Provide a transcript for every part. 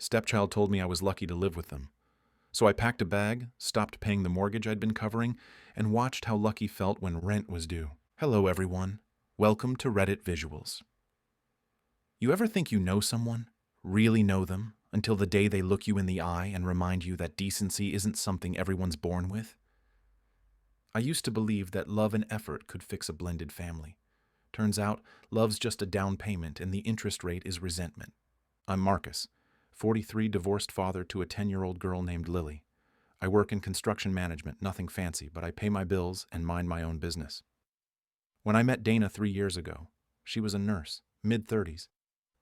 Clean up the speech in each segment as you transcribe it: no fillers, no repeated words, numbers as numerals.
Stepchild told me I was lucky to live with them. So I packed a bag, stopped paying the mortgage I'd been covering, and watched how lucky felt when rent was due. Hello, everyone. Welcome to Reddit Visuals. You ever think you know someone, really know them, until the day they look you in the eye and remind you that decency isn't something everyone's born with? I used to believe that love and effort could fix a blended family. Turns out, love's just a down payment and the interest rate is resentment. I'm Marcus, 43, divorced father to a 10-year-old girl named Lily. I work in construction management, nothing fancy, but I pay my bills and mind my own business. When I met Dana 3 years ago, she was a nurse, mid-30s.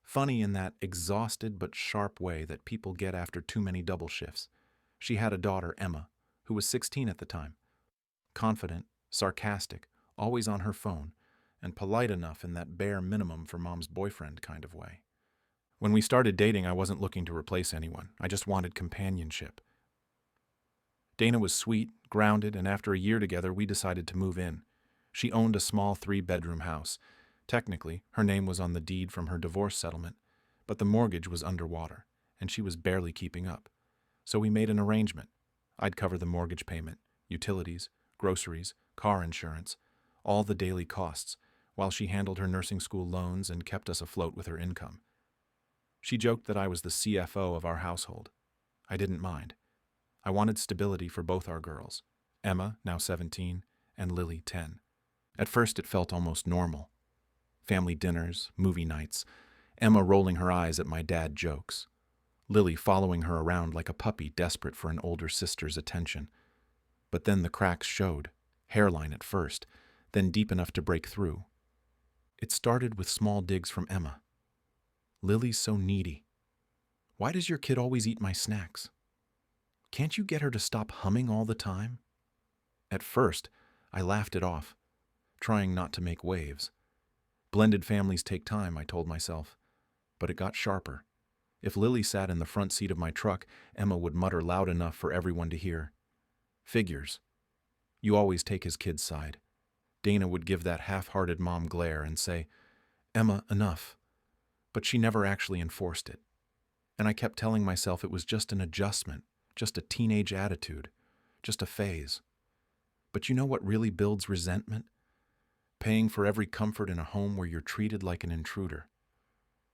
Funny in that exhausted but sharp way that people get after too many double shifts. She had a daughter, Emma, who was 16 at the time. Confident, sarcastic, always on her phone, and polite enough in that bare minimum for mom's boyfriend kind of way. When we started dating, I wasn't looking to replace anyone. I just wanted companionship. Dana was sweet, grounded, and after a year together, we decided to move in. She owned a small 3-bedroom house. Technically, her name was on the deed from her divorce settlement, but the mortgage was underwater, and she was barely keeping up. So we made an arrangement. I'd cover the mortgage payment, utilities, groceries, car insurance, all the daily costs, while she handled her nursing school loans and kept us afloat with her income. She joked that I was the CFO of our household. I didn't mind. I wanted stability for both our girls, Emma, now 17, and Lily, 10. At first it felt almost normal. Family dinners, movie nights, Emma rolling her eyes at my dad jokes, Lily following her around like a puppy desperate for an older sister's attention. But then the cracks showed, hairline at first, then deep enough to break through. It started with small digs from Emma. Lily's so needy. Why does your kid always eat my snacks? Can't you get her to stop humming all the time? At first, I laughed it off, trying not to make waves. Blended families take time, I told myself. But it got sharper. If Lily sat in the front seat of my truck, Emma would mutter loud enough for everyone to hear. Figures. You always take his kid's side. Dana would give that half-hearted mom glare and say, Emma, enough. But she never actually enforced it. And I kept telling myself it was just an adjustment, just a teenage attitude, just a phase. But you know what really builds resentment? Paying for every comfort in a home where you're treated like an intruder.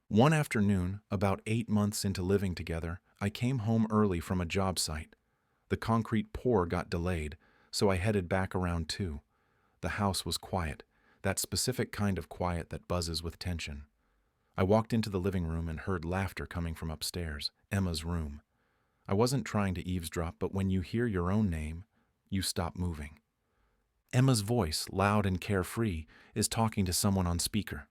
One afternoon, about 8 months into living together, I came home early from a job site. The concrete pour got delayed, so I headed back around 2. The house was quiet, that specific kind of quiet that buzzes with tension. I walked into the living room and heard laughter coming from upstairs, Emma's room. I wasn't trying to eavesdrop, but when you hear your own name, you stop moving. Emma's voice, loud and carefree, is talking to someone on speaker.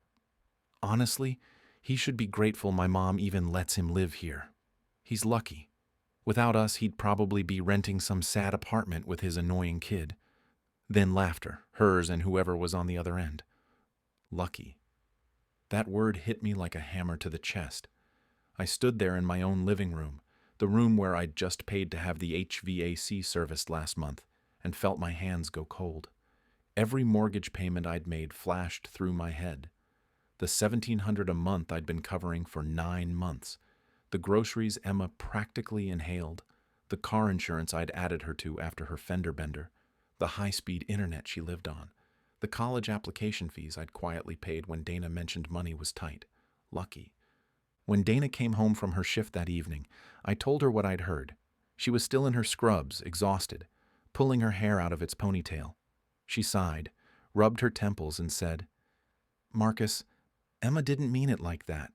Honestly, he should be grateful my mom even lets him live here. He's lucky. Without us, he'd probably be renting some sad apartment with his annoying kid. Then laughter, hers and whoever was on the other end. Lucky. That word hit me like a hammer to the chest. I stood there in my own living room, the room where I'd just paid to have the HVAC serviced last month, and felt my hands go cold. Every mortgage payment I'd made flashed through my head. The $1,700 a month I'd been covering for 9 months. The groceries Emma practically inhaled. The car insurance I'd added her to after her fender bender. The high-speed internet she lived on. The college application fees I'd quietly paid when Dana mentioned money was tight. Lucky. When Dana came home from her shift that evening, I told her what I'd heard. She was still in her scrubs, exhausted, pulling her hair out of its ponytail. She sighed, rubbed her temples, and said, Marcus, Emma didn't mean it like that.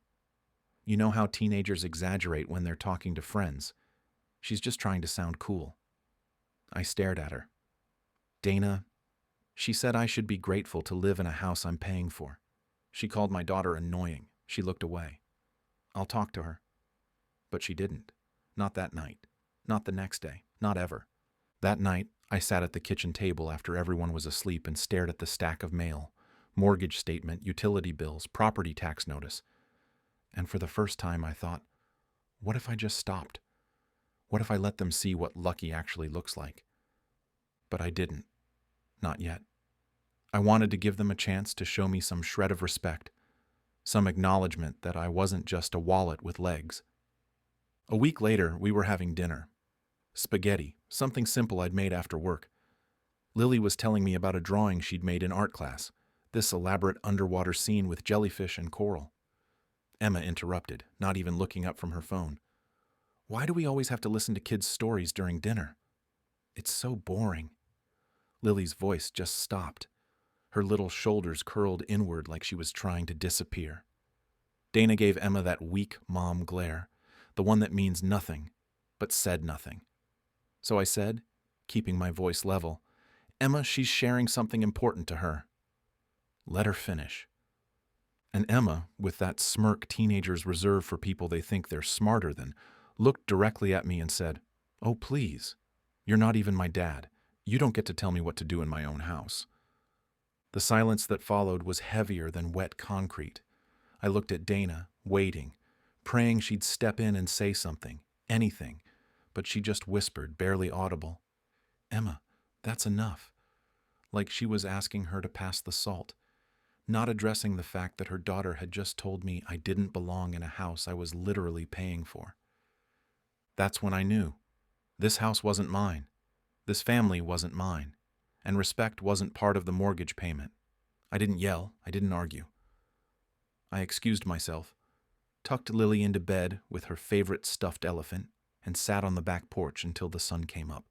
You know how teenagers exaggerate when they're talking to friends. She's just trying to sound cool. I stared at her. Dana, she said I should be grateful to live in a house I'm paying for. She called my daughter annoying. She looked away. I'll talk to her. But she didn't. Not that night. Not the next day. Not ever. That night, I sat at the kitchen table after everyone was asleep and stared at the stack of mail, mortgage statement, utility bills, property tax notice. And for the first time I thought, what if I just stopped? What if I let them see what lucky actually looks like? But I didn't. Not yet. I wanted to give them a chance to show me some shred of respect, some acknowledgement that I wasn't just a wallet with legs. A week later, we were having dinner. Spaghetti, something simple I'd made after work. Lily was telling me about a drawing she'd made in art class, this elaborate underwater scene with jellyfish and coral. Emma interrupted, not even looking up from her phone. Why do we always have to listen to kids' stories during dinner? It's so boring. Lily's voice just stopped. Her little shoulders curled inward like she was trying to disappear. Dana gave Emma that weak mom glare, the one that means nothing, but said nothing. So I said, keeping my voice level, Emma, she's sharing something important to her. Let her finish. And Emma, with that smirk teenagers reserve for people they think they're smarter than, looked directly at me and said, "Oh, please. You're not even my dad. You don't get to tell me what to do in my own house." The silence that followed was heavier than wet concrete. I looked at Dana, waiting, praying she'd step in and say something, anything, but she just whispered, barely audible, "Emma, that's enough," like she was asking her to pass the salt, not addressing the fact that her daughter had just told me I didn't belong in a house I was literally paying for. That's when I knew. This house wasn't mine. This family wasn't mine. And respect wasn't part of the mortgage payment. I didn't yell. I didn't argue. I excused myself, tucked Lily into bed with her favorite stuffed elephant, and sat on the back porch until the sun came up,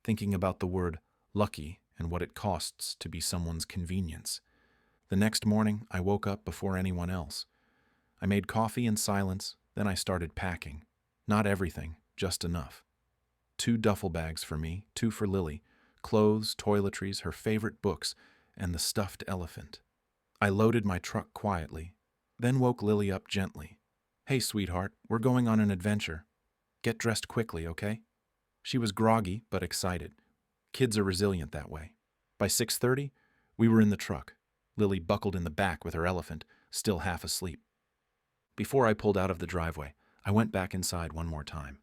thinking about the word lucky and what it costs to be someone's convenience. The next morning, I woke up before anyone else. I made coffee in silence, then I started packing. Not everything, just enough. 2 duffel bags for me, 2 for Lily, clothes, toiletries, her favorite books, and the stuffed elephant. I loaded my truck quietly, then woke Lily up gently. "Hey, sweetheart, we're going on an adventure. Get dressed quickly, okay?" She was groggy, but excited. Kids are resilient that way. By 6:30, we were in the truck, Lily buckled in the back with her elephant, still half asleep. Before I pulled out of the driveway, I went back inside one more time.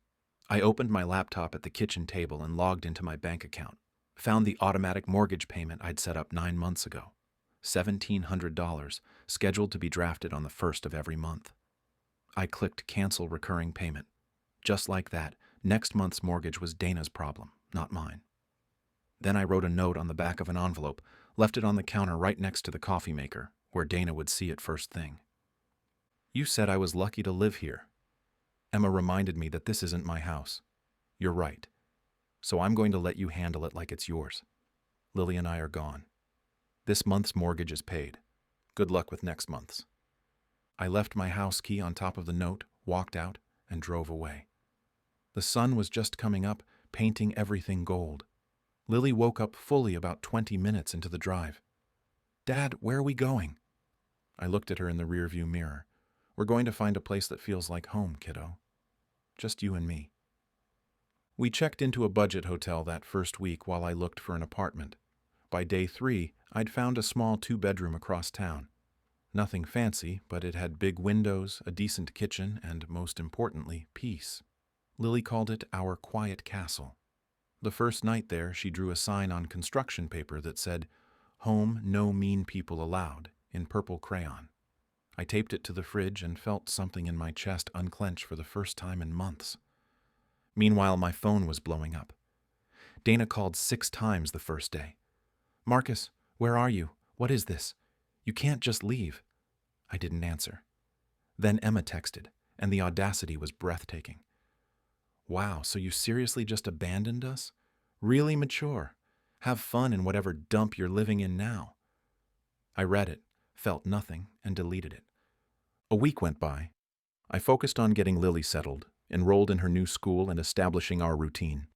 I opened my laptop at the kitchen table and logged into my bank account. Found the automatic mortgage payment I'd set up 9 months ago. $1,700, scheduled to be drafted on the 1st of every month. I clicked Cancel Recurring Payment. Just like that, next month's mortgage was Dana's problem, not mine. Then I wrote a note on the back of an envelope, left it on the counter right next to the coffee maker, where Dana would see it first thing. "You said I was lucky to live here. Emma reminded me that this isn't my house. You're right. So I'm going to let you handle it like it's yours. Lily and I are gone. This month's mortgage is paid. Good luck with next month's." I left my house key on top of the note, walked out, and drove away. The sun was just coming up, painting everything gold. Lily woke up fully about 20 minutes into the drive. "Dad, where are we going?" I looked at her in the rearview mirror. "We're going to find a place that feels like home, kiddo. Just you and me." We checked into a budget hotel that first week while I looked for an apartment. By day 3, I'd found a small 2-bedroom across town. Nothing fancy, but it had big windows, a decent kitchen, and most importantly, peace. Lily called it our quiet castle. The first night there, she drew a sign on construction paper that said, "Home, no mean people allowed," in purple crayon. I taped it to the fridge and felt something in my chest unclench for the first time in months. Meanwhile, my phone was blowing up. Dana called 6 times the first day. "Marcus, where are you? What is this? You can't just leave." I didn't answer. Then Emma texted, and the audacity was breathtaking. "Wow, so you seriously just abandoned us? Really mature. Have fun in whatever dump you're living in now." I read it, felt nothing, and deleted it. A week went by. I focused on getting Lily settled, enrolled in her new school, and establishing our routine.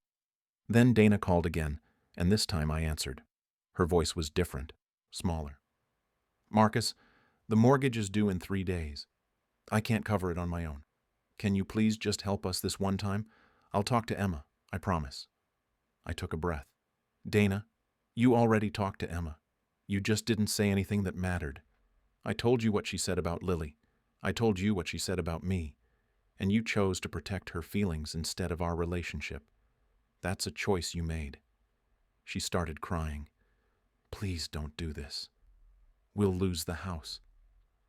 Then Dana called again, and this time I answered. Her voice was different, smaller. "Marcus, the mortgage is due in 3 days. I can't cover it on my own. Can you please just help us this one time? I'll talk to Emma, I promise." I took a breath. "Dana, you already talked to Emma. You just didn't say anything that mattered. I told you what she said about Lily. I told you what she said about me. And you chose to protect her feelings instead of our relationship. That's a choice you made." She started crying. "Please don't do this. We'll lose the house."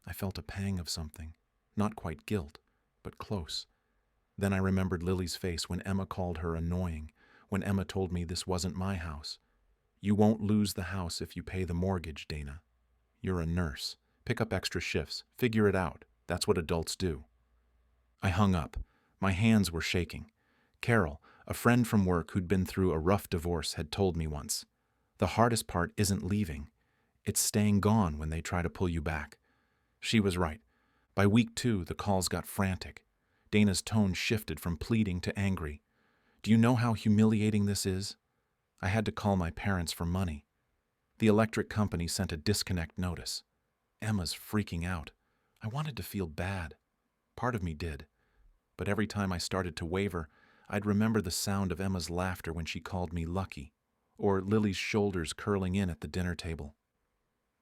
I felt a pang of something, not quite guilt, but close. Then I remembered Lily's face when Emma called her annoying, when Emma told me this wasn't my house. You won't lose the house if you pay the mortgage, Dana. You're a nurse. Pick up extra shifts. Figure it out. That's what adults do. I hung up. My hands were shaking. Carol, a friend from work who'd been through a rough divorce, had told me once, the hardest part isn't leaving. It's staying gone when they try to pull you back. She was right. By week 2, the calls got frantic. Dana's tone shifted from pleading to angry. Do you know how humiliating this is? I had to call my parents for money. The electric company sent a disconnect notice. Emma's freaking out. I wanted to feel bad. Part of me did. But every time I started to waver, I'd remember the sound of Emma's laughter when she called me lucky, or Lily's shoulders curling in at the dinner table.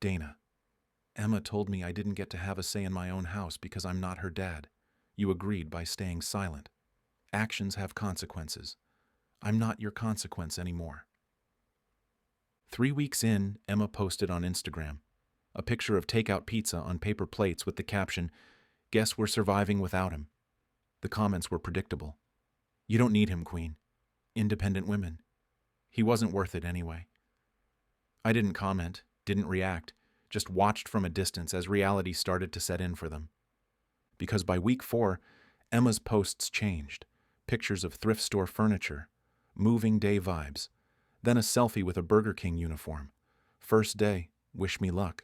Dana, Emma told me I didn't get to have a say in my own house because I'm not her dad. You agreed by staying silent. Actions have consequences. I'm not your consequence anymore. 3 weeks in, Emma posted on Instagram a picture of takeout pizza on paper plates with the caption, "Guess we're surviving without him." The comments were predictable. You don't need him, Queen. Independent women. He wasn't worth it anyway. I didn't comment, didn't react, just watched from a distance as reality started to set in for them. Because by week 4, Emma's posts changed. Pictures of thrift store furniture, moving day vibes, then a selfie with a Burger King uniform. First day, wish me luck.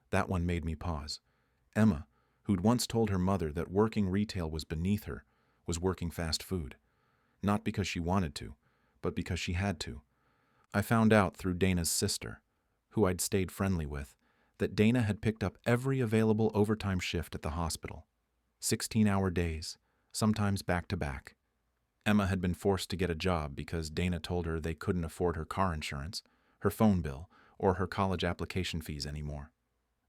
That one made me pause. Emma, who'd once told her mother that working retail was beneath her, was working fast food. Not because she wanted to, but because she had to. I found out through Dana's sister, who I'd stayed friendly with, that Dana had picked up every available overtime shift at the hospital. 16-hour days, sometimes back-to-back. Emma had been forced to get a job because Dana told her they couldn't afford her car insurance, her phone bill, or her college application fees anymore.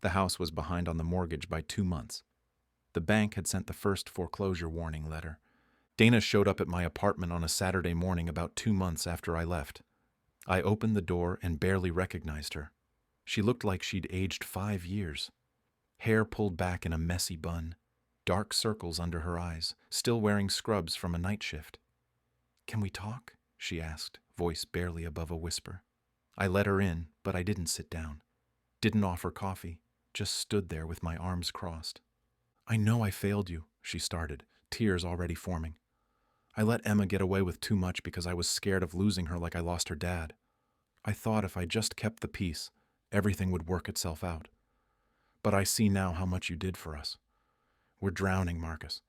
The house was behind on the mortgage by 2 months. The bank had sent the first foreclosure warning letter. Dana showed up at my apartment on a Saturday morning about 2 months after I left. I opened the door and barely recognized her. She looked like she'd aged 5 years. Hair pulled back in a messy bun, dark circles under her eyes, still wearing scrubs from a night shift. "Can we talk?" she asked, voice barely above a whisper. I let her in, but I didn't sit down. Didn't offer coffee, just stood there with my arms crossed. "I know I failed you," she started, tears already forming. I let Emma get away with too much because I was scared of losing her like I lost her dad. I thought if I just kept the peace, everything would work itself out. But I see now how much you did for us. We're drowning, Marcus.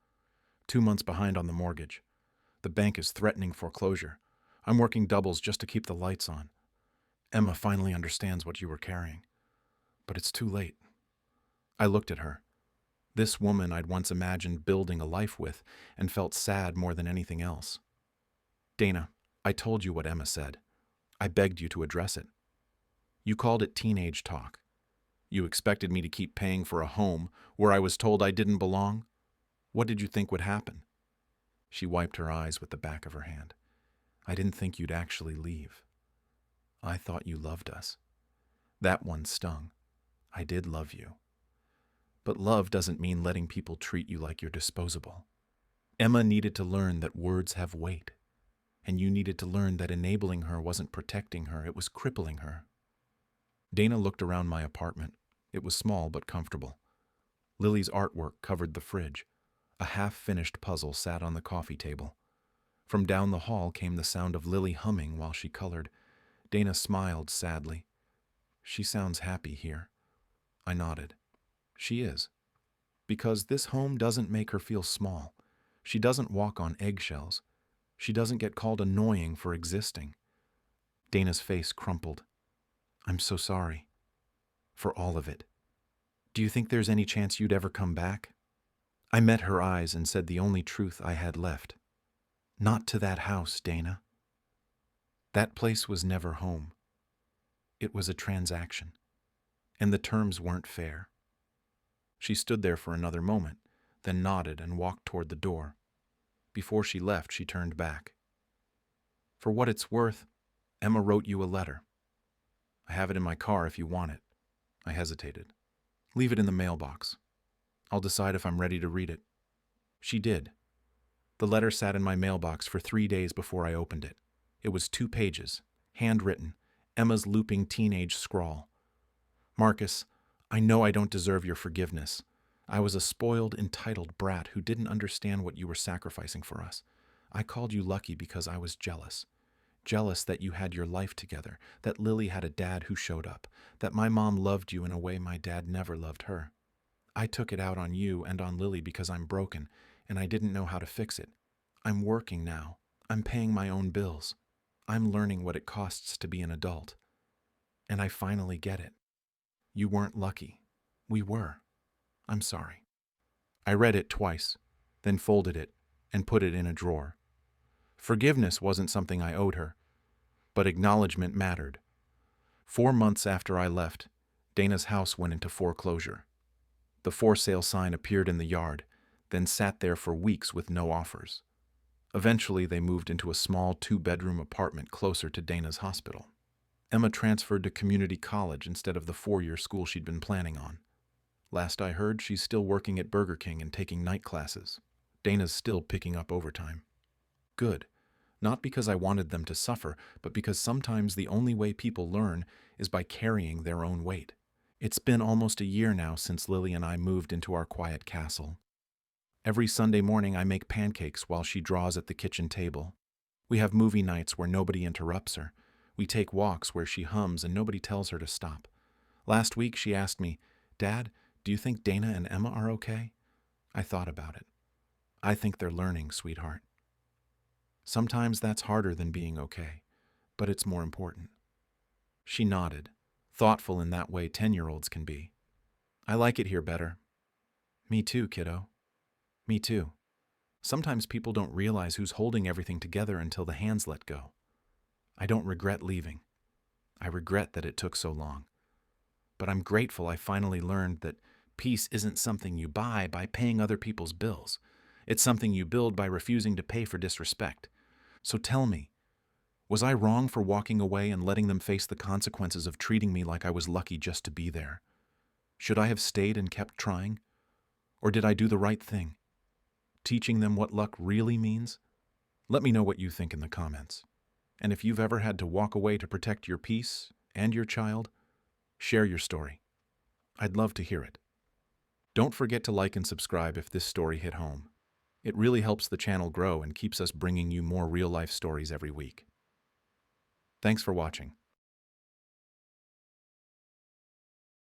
2 months behind on the mortgage. The bank is threatening foreclosure. I'm working doubles just to keep the lights on. Emma finally understands what you were carrying. But it's too late." I looked at her. This woman I'd once imagined building a life with and felt sad more than anything else. "Dana, I told you what Emma said. I begged you to address it. You called it teenage talk. You expected me to keep paying for a home where I was told I didn't belong? What did you think would happen?" She wiped her eyes with the back of her hand. "I didn't think you'd actually leave. I thought you loved us." That one stung. I did love you. But love doesn't mean letting people treat you like you're disposable. Emma needed to learn that words have weight, and you needed to learn that enabling her wasn't protecting her, it was crippling her. Dana looked around my apartment. It was small but comfortable. Lily's artwork covered the fridge. A half-finished puzzle sat on the coffee table. From down the hall came the sound of Lily humming while she colored. Dana smiled sadly. "She sounds happy here." I nodded. She is. Because this home doesn't make her feel small. She doesn't walk on eggshells. She doesn't get called annoying for existing. Dana's face crumpled. "I'm so sorry. For all of it. Do you think there's any chance you'd ever come back?" I met her eyes and said the only truth I had left. "Not to that house, Dana. That place was never home. It was a transaction. And the terms weren't fair." She stood there for another moment, then nodded and walked toward the door. Before she left, she turned back. "For what it's worth, Emma wrote you a letter. I have it in my car if you want it." I hesitated. "Leave it in the mailbox. I'll decide if I'm ready to read it." She did. The letter sat in my mailbox for 3 days before I opened it. It was 2 pages, handwritten, Emma's looping teenage scrawl. Marcus, I know I don't deserve your forgiveness. I was a spoiled, entitled brat who didn't understand what you were sacrificing for us. I called you lucky because I was jealous. Jealous that you had your life together, that Lily had a dad who showed up, that my mom loved you in a way my dad never loved her. I took it out on you and on Lily because I'm broken, and I didn't know how to fix it. I'm working now. I'm paying my own bills. I'm learning what it costs to be an adult. And I finally get it. You weren't lucky. We were. I'm sorry. I read it twice, then folded it and put it in a drawer. Forgiveness wasn't something I owed her, but acknowledgement mattered. 4 months after I left, Dana's house went into foreclosure. The for sale sign appeared in the yard, then sat there for weeks with no offers. Eventually, they moved into a small 2-bedroom apartment closer to Dana's hospital. Emma transferred to community college instead of the 4-year school she'd been planning on. Last I heard, she's still working at Burger King and taking night classes. Dana's still picking up overtime. Good. Not because I wanted them to suffer, but because sometimes the only way people learn is by carrying their own weight. It's been almost a year now since Lily and I moved into our quiet castle. Every Sunday morning I make pancakes while she draws at the kitchen table. We have movie nights where nobody interrupts her. We take walks where she hums and nobody tells her to stop. Last week she asked me, "Dad, do you think Dana and Emma are okay?" I thought about it. I think they're learning, sweetheart. Sometimes that's harder than being okay, but it's more important. She nodded, thoughtful in that way 10-year-olds can be. I like it here better. Me too, kiddo. Me too. Sometimes people don't realize who's holding everything together until the hands let go. I don't regret leaving. I regret that it took so long. But I'm grateful I finally learned that peace isn't something you buy by paying other people's bills. It's something you build by refusing to pay for disrespect. So tell me, was I wrong for walking away and letting them face the consequences of treating me like I was lucky just to be there? Should I have stayed and kept trying? Or did I do the right thing? Teaching them what luck really means? Let me know what you think in the comments. And if you've ever had to walk away to protect your peace and your child, share your story. I'd love to hear it. Don't forget to like and subscribe if this story hit home. It really helps the channel grow and keeps us bringing you more real-life stories every week. Thanks for watching.